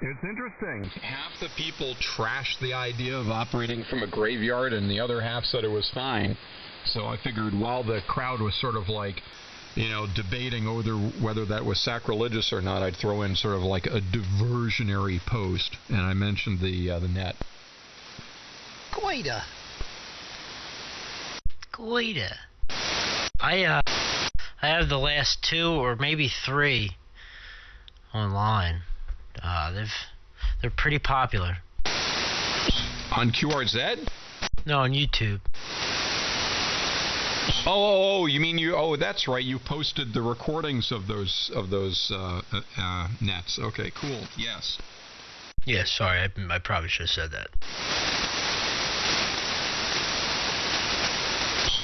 It's interesting. Half the people trashed the idea of operating from a graveyard, and the other half said it was fine. So I figured while the crowd was sort of like, debating whether that was sacrilegious or not, I'd throw in sort of like a diversionary post, and I mentioned the net. Goida. I have the last 2 or maybe 3 online. They're pretty popular. On QRZ? No, on YouTube. Oh, you mean oh, that's right. You posted the recordings of those nets. Okay, cool. Yes. Yeah, sorry, I probably should have said that.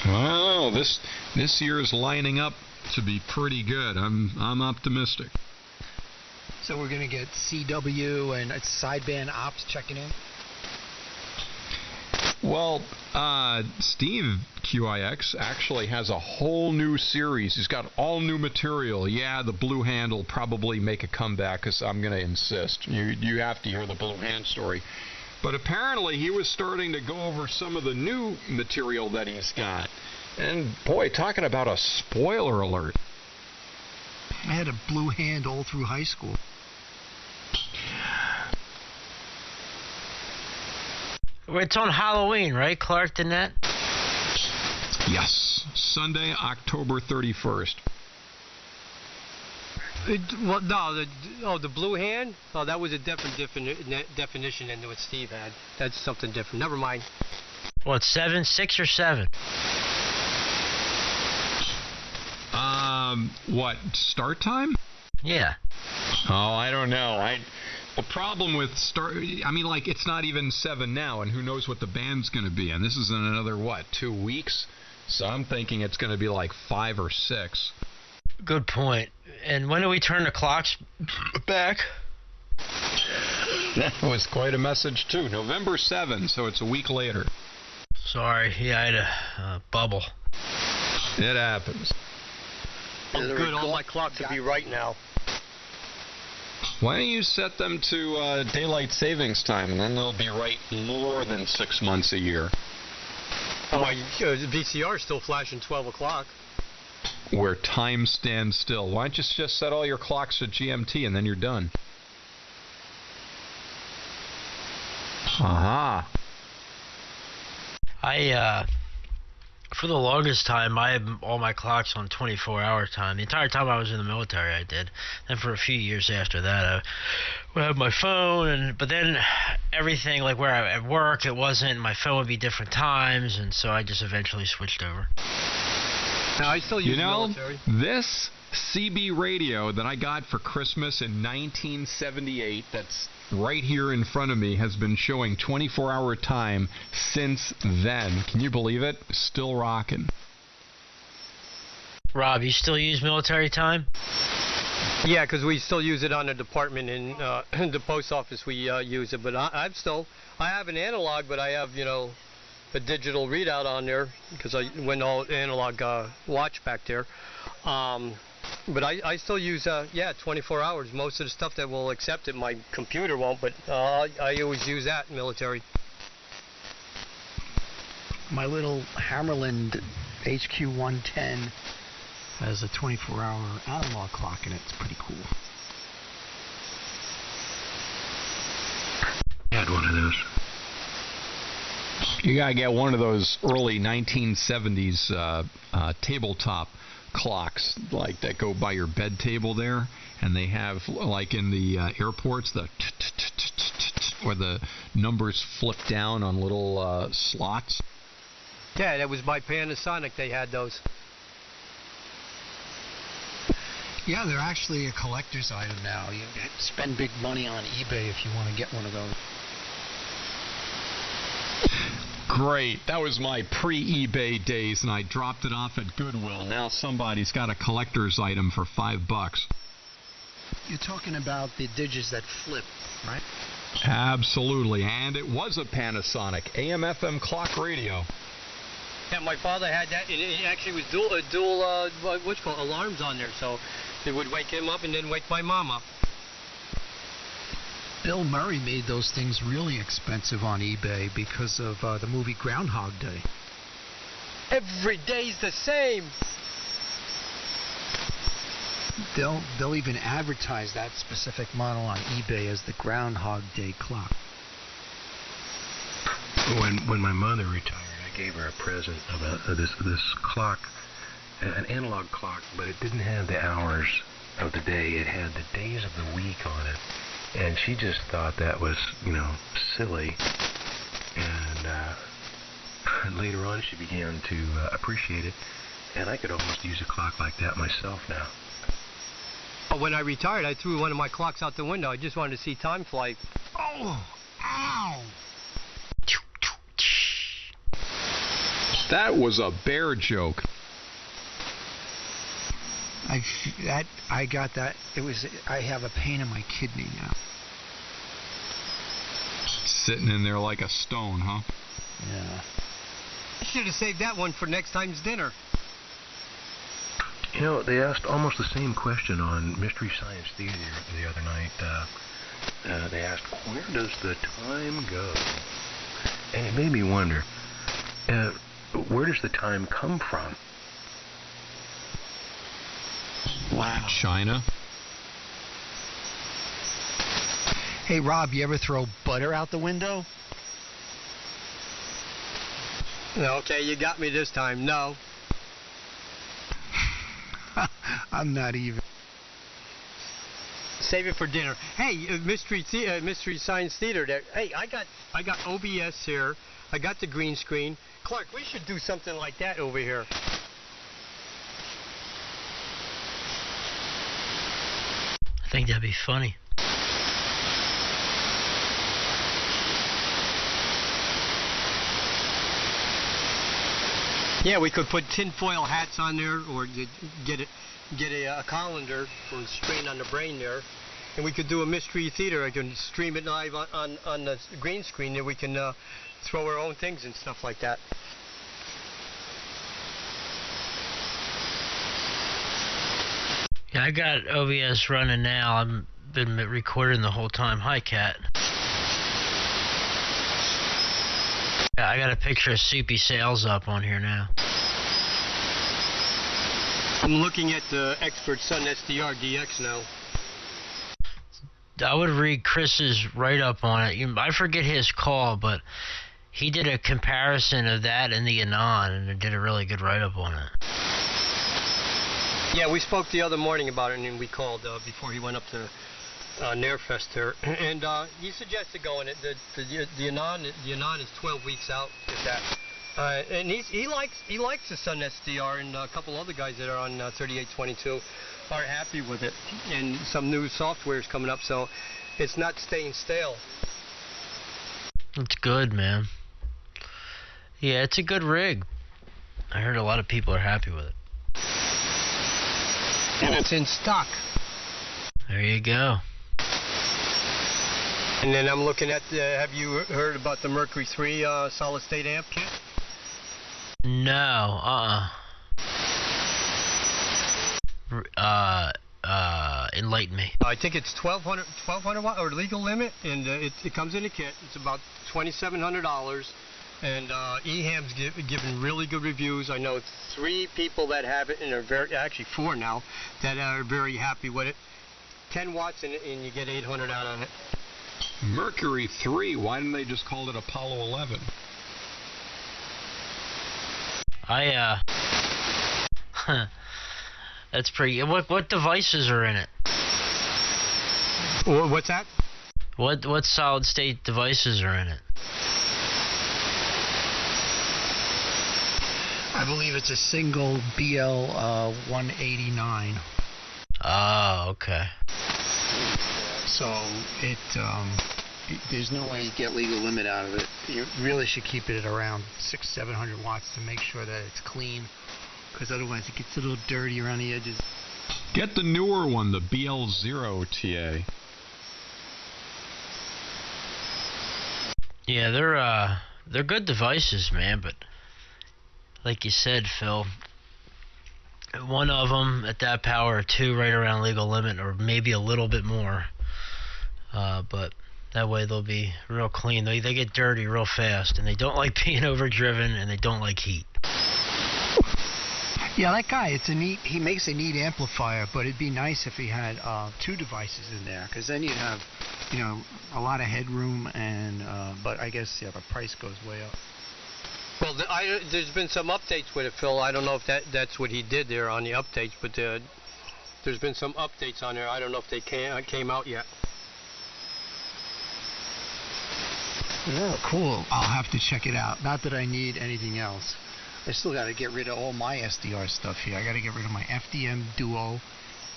Well, this year is lining up to be pretty good. I'm optimistic. So we're gonna get CW and sideband ops checking in. Well, Steve QIX actually has a whole new series. He's got all new material. Yeah, the Blue Hand will probably make a comeback because I'm going to insist. You have to hear the Blue Hand story. But apparently he was starting to go over some of the new material that he's got. And, boy, talking about a spoiler alert. I had a Blue Hand all through high school. It's on Halloween, right, Clark Danette? Yes, Sunday, October 31st. The Blue Hand? Oh, that was a different definition than what Steve had. That's something different. Never mind. What, 6 or 7? What, start time? Yeah. Oh, I don't know. The problem with it's not even 7 now, and who knows what the band's going to be. And this is in another, 2 weeks? So I'm thinking it's going to be like 5 or 6. Good point. And when do we turn the clocks back? That was quite a message, too. November 7th, so it's a week later. Sorry, yeah, I had a bubble. It happens. Oh, good, all my clocks will be right now. Why don't you set them to daylight savings time, and then they'll be right more than 6 months a year. Oh, my VCR is still flashing 12 o'clock. Where time stands still. Why don't you just set all your clocks to GMT, and then you're done? Aha. For the longest time, I had all my clocks on 24-hour time. The entire time I was in the military, I did. Then for a few years after that, I would have my phone, but then everything, like where I at work, it wasn't. My phone would be different times, and so I just eventually switched over. Now, I still use military. This CB radio that I got for Christmas in 1978, that's right here in front of me, has been showing 24-hour time since then. Can you believe it? Still rocking. Rob, you still use military time? Yeah, because we still use it on the department in the post office. We use it, but I have an analog, but I have a digital readout on there because I went all analog watch back there. But I still use 24 hours. Most of the stuff that will accept it, my computer won't, but I always use that in military. My little Hammerland HQ-110 has a 24-hour analog clock in it. It's pretty cool. I had one of those. You gotta get one of those early 1970s tabletop clocks, like that go by your bed table there, and they have, like in the airports, the where the numbers flip down on little slots. Yeah, that was by Panasonic. They had those. Yeah, they're actually a collector's item now. You spend big money on eBay if you want to get one of those. Great. That was my pre-eBay days, and I dropped it off at Goodwill. Now somebody's got a collector's item for $5. You're talking about the digits that flip, right? Absolutely, and it was a Panasonic AM/FM clock radio. Yeah, my father had that, and it actually was dual what's called alarms on there, so it would wake him up and then wake my mom up. Bill Murray made those things really expensive on eBay because of the movie Groundhog Day. Every day's the same. They'll even advertise that specific model on eBay as the Groundhog Day clock. When my mother retired, I gave her a present of this clock, an analog clock, but it didn't have the hours of the day. It had the days of the week on it. And she just thought that was, silly. And later on, she began to appreciate it. And I could almost use a clock like that myself now. But when I retired, I threw one of my clocks out the window. I just wanted to see time fly. Oh, ow! That was a bear joke. I got that. I have a pain in my kidney now. Sitting in there like a stone, huh? Yeah. I should have saved that one for next time's dinner. They asked almost the same question on Mystery Science Theater the other night. They asked, where does the time go? And it made me wonder, where does the time come from? Wow. China? Hey, Rob, you ever throw butter out the window? Okay, you got me this time. No. I'm not even. Save it for dinner. Hey, Mystery Science Theater. There. Hey, I got OBS here. I got the green screen. Clark, we should do something like that over here. I think that'd be funny. Yeah, we could put tinfoil hats on there, or get a colander or strain on the brain there, and we could do a mystery theater. I can stream it live on the green screen, and we can throw our own things and stuff like that. Yeah, I got OBS running now. I've been recording the whole time. Hi, Cat. Yeah, I got a picture of Soupy Sales up on here now. I'm looking at the Expert Sun SDR DX now. I would read Chris's write-up on it. I forget his call, but he did a comparison of that and the Anon, and it did a really good write-up on it. Yeah, we spoke the other morning about it, and we called before he went up to Nairfest there, and he suggested going. The Anon is 12 weeks out, if that. And he likes the Sun SDR, and a couple other guys that are on 3822 are happy with it. And some new software is coming up, so it's not staying stale. It's good, man. Yeah, it's a good rig. I heard a lot of people are happy with it. And it's in stock. There you go. And then I'm looking at have you heard about the Mercury 3 solid state amp kit? No, enlighten me. I think it's 1200 watt or legal limit, and it comes in a kit. It's about $2,700, and eHam's giving really good reviews. I know 3 people that have it, and are actually 4 now, that are very happy with it. 10 watts, and you get 800 out on it. Mercury 3, why didn't they just call it Apollo 11? That's pretty. What devices are in it? What's that? What solid state devices are in it? I believe it's a single BL 189. Oh, okay. So there's no way you get legal limit out of it. You really should keep it at around 600-700 watts to make sure that it's clean, because otherwise it gets a little dirty around the edges. Get the newer one, the BL0TA. Yeah, they're good devices, man. But like you said, Phil, one of them at that power, or two right around legal limit, or maybe a little bit more. But that way they'll be real clean. They get dirty real fast, and they don't like being overdriven, and they don't like heat. Yeah, that guy, he makes a neat amplifier, but it'd be nice if he had two devices in there, because then you'd have, a lot of headroom, and but I guess, the price goes way up. Well, there's been some updates with it, Phil. I don't know if that's what he did there on the updates, but there's been some updates on there. I don't know if they came out yet. Oh, cool. I'll have to check it out. Not that I need anything else. I still got to get rid of all my SDR stuff here. I got to get rid of my FDM Duo,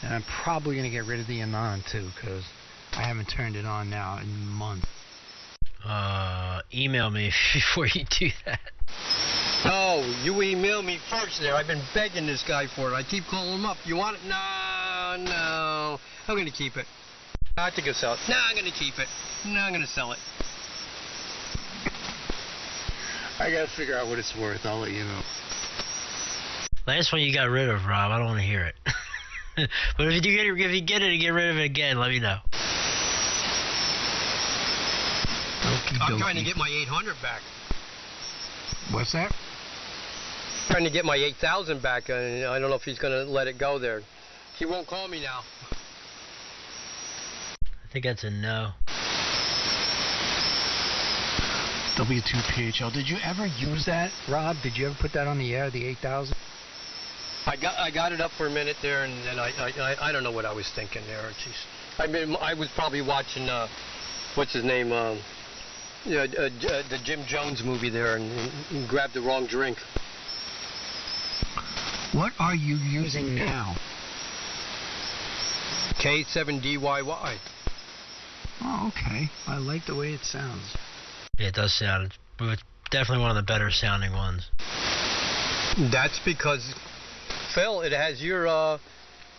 and I'm probably going to get rid of the Anon too, because I haven't turned it on now in months. Email me before you do that. Oh, you email me first there. I've been begging this guy for it. I keep calling him up. You want it? No. I'm going to keep it. I think I'll sell it. No, I'm going to keep it. No, I'm going to sell it. I got to figure out what it's worth. I'll let you know. Last one you got rid of, Rob. I don't want to hear it. But if you get it and get rid of it again, let me know. I'm trying to get my 800 back. What's that? Trying to get my 8,000 back, and I don't know if he's going to let it go there. He won't call me now. I think that's a no. W2PHL. Did you ever use that, Rob? Did you ever put that on the air, the 8,000? I got it up for a minute there, and then I don't know what I was thinking there. Jeez. I was probably watching what's his name, the Jim Jones movie there, and grabbed the wrong drink. What are you using now? K7DYY. Oh, okay. I like the way it sounds. Yeah, it does sound. It's definitely one of the better sounding ones. That's because, Phil, it has your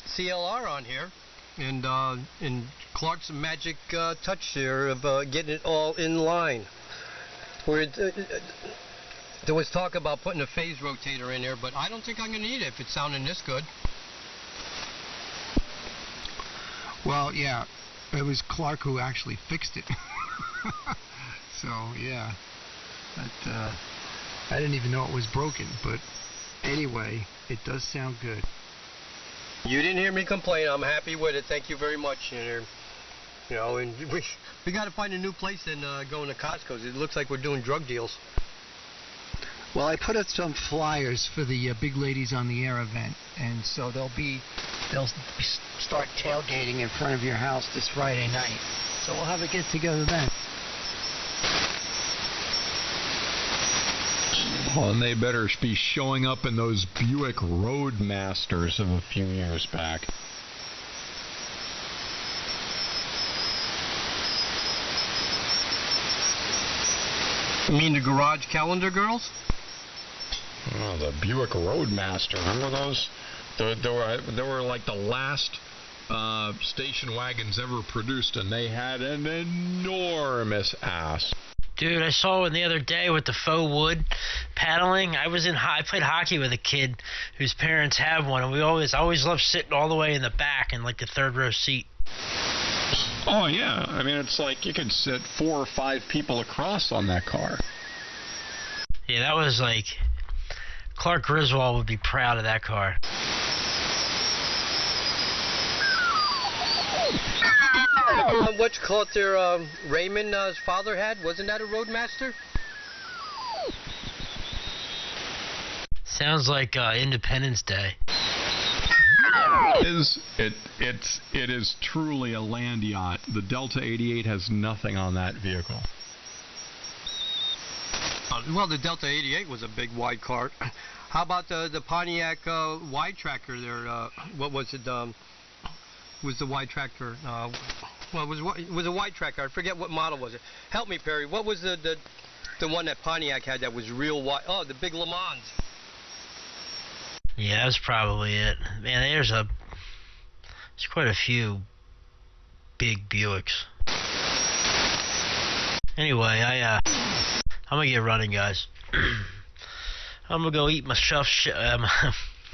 CLR on here, and Clark's magic touch there of getting it all in line. Where there was talk about putting a phase rotator in there, but I don't think I'm going to need it if it's sounding this good. Well, yeah, it was Clark who actually fixed it. So, yeah, but, I didn't even know it was broken, but anyway, it does sound good. You didn't hear me complain. I'm happy with it. Thank you very much. And we got to find a new place and go into Costco's. It looks like we're doing drug deals. Well, I put up some flyers for the Big Ladies on the Air event, and so they'll start tailgating in front of your house this Friday night. So we'll have a get together then. Oh, and they better be showing up in those Buick Roadmasters of a few years back. You mean the garage calendar girls? Oh, the Buick Roadmaster. Remember those? They were like the last station wagons ever produced, and they had an enormous ass. Dude, I saw one the other day with the faux wood paddling. I played hockey with a kid whose parents have one, and I always loved sitting all the way in the back in like the third row seat. Oh yeah, I mean it's like you could sit 4 or 5 people across on that car. Yeah, that was like Clark Griswold would be proud of that car. What you call it there, Raymond's father had? Wasn't that a Roadmaster? Sounds like Independence Day. It is truly a land yacht. The Delta 88 has nothing on that vehicle. Well, the Delta 88 was a big wide car. How about the Pontiac wide tractor there? What was it? Was the wide tractor? Well, it was a wide tractor. I forget what model was it. Help me, Perry. What was the one that Pontiac had that was real wide? Oh, the big Le Mans. Yeah, that's probably it. Man, There's quite a few big Buicks. Anyway, I'm gonna get running, guys. I'm gonna go eat my stuffed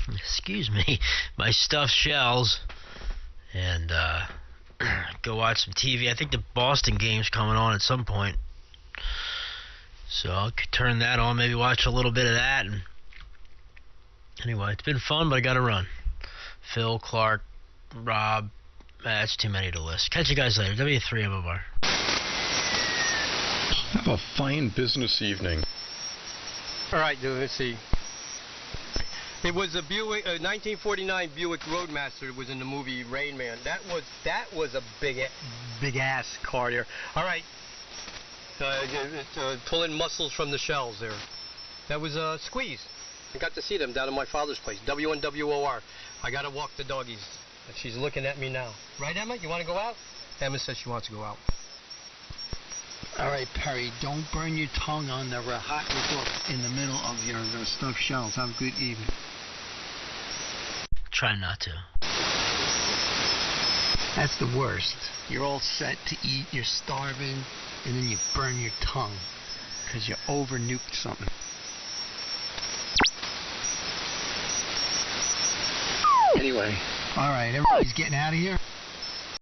excuse me, my stuffed shells, and go watch some TV. I think the Boston game's coming on at some point, so I'll turn that on, maybe watch a little bit of that. And anyway, it's been fun, but I gotta run. Phil, Clark, Rob, that's too many to list. Catch you guys later. W3MOR. Have a fine business evening. All right, dude, let's see. It was a Buick, 1949 Buick Roadmaster. It was in the movie Rain Man. That was a big ass car there. All right, pulling muscles from the shells there. That was a Squeeze. I got to see them down at my father's place. WNWOR. I got to walk the doggies. She's looking at me now. Right, Emma? You want to go out? Emma says she wants to go out. All right, Perry, don't burn your tongue on the hot book in the middle of your stuffed shells. Have a good evening. Try not to. That's the worst. You're all set to eat, you're starving, and then you burn your tongue because you over-nuked something. Anyway. All right, everybody's getting out of here?